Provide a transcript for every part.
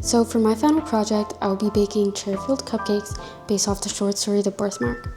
So for my final project, I will be baking cherry-filled cupcakes based off the short story The Birthmark.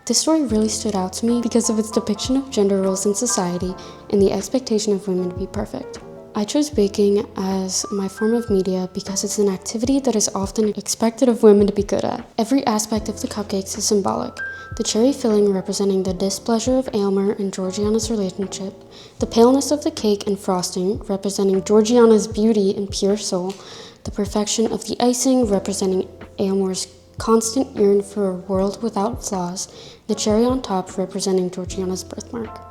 This story really stood out to me because of its depiction of gender roles in society and the expectation of women to be perfect. I chose baking as my form of media because it's an activity that is often expected of women to be good at. Every aspect of the cupcakes is symbolic. The cherry filling representing the displeasure of Aylmer and Georgiana's relationship, the paleness of the cake and frosting representing Georgiana's beauty and pure soul, the perfection of the icing representing Aylmer's constant yearn for a world without flaws, the cherry on top representing Georgiana's birthmark.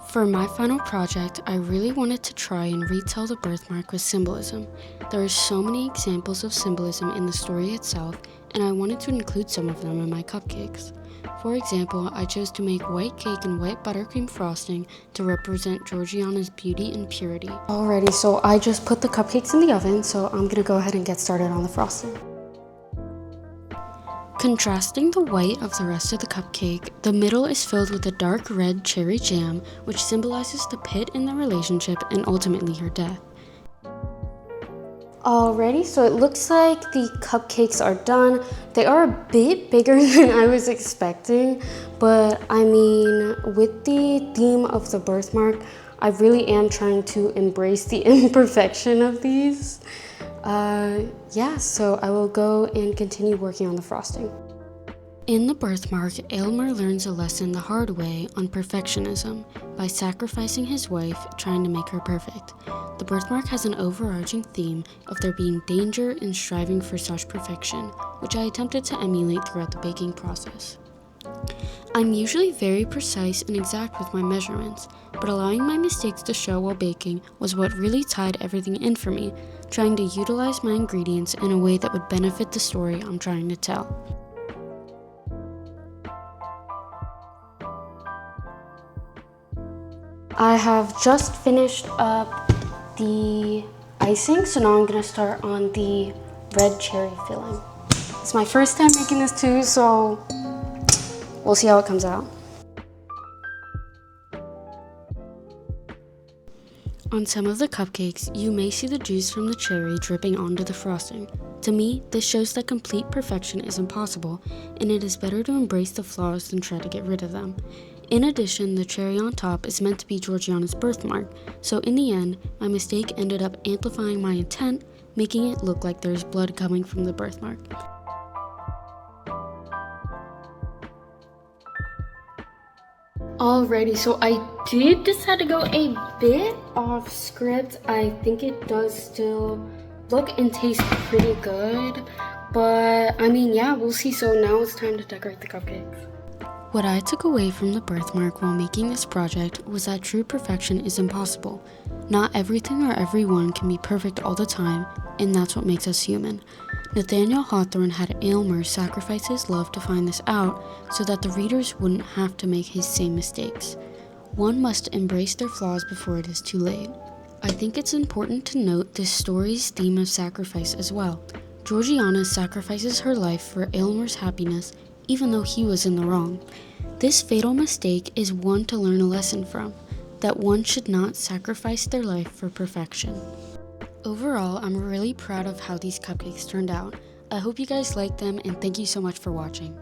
For my final project, I really wanted to try and retell the birthmark with symbolism. There are so many examples of symbolism in the story itself, and I wanted to include some of them in my cupcakes. For example, I chose to make white cake and white buttercream frosting to represent Georgiana's beauty and purity. Alrighty, so I just put the cupcakes in the oven, so I'm gonna go ahead and get started on the frosting. Contrasting the white of the rest of the cupcake, the middle is filled with a dark red cherry jam, which symbolizes the pit in the relationship and ultimately her death. Alrighty, so it looks like the cupcakes are done. They are a bit bigger than I was expecting, but I mean, with the theme of the birthmark, I really am trying to embrace the imperfection of these. So I will go and continue working on the frosting. In the birthmark, Aylmer learns a lesson the hard way on perfectionism by sacrificing his wife, trying to make her perfect. The birthmark has an overarching theme of there being danger in striving for such perfection, which I attempted to emulate throughout the baking process. I'm usually very precise and exact with my measurements, but allowing my mistakes to show while baking was what really tied everything in for me, trying to utilize my ingredients in a way that would benefit the story I'm trying to tell. I have just finished up the icing, so now I'm gonna start on the red cherry filling. It's my first time making this too, so we'll see how it comes out. On some of the cupcakes, you may see the juice from the cherry dripping onto the frosting. To me, this shows that complete perfection is impossible, and it is better to embrace the flaws than try to get rid of them. In addition, the cherry on top is meant to be Georgiana's birthmark, so in the end, my mistake ended up amplifying my intent, making it look like there's blood coming from the birthmark. Alrighty, so I did decide to go a bit off script. I think it does still look and taste pretty good, but I mean, yeah, we'll see. So now it's time to decorate the cupcakes. What I took away from the birthmark while making this project was that true perfection is impossible. Not everything or everyone can be perfect all the time, and that's what makes us human. Nathaniel Hawthorne had Aylmer sacrifice his love to find this out so that the readers wouldn't have to make his same mistakes. One must embrace their flaws before it is too late. I think it's important to note this story's theme of sacrifice as well. Georgiana sacrifices her life for Aylmer's happiness even though he was in the wrong. This fatal mistake is one to learn a lesson from, that one should not sacrifice their life for perfection. Overall, I'm really proud of how these cupcakes turned out. I hope you guys liked them, and thank you so much for watching.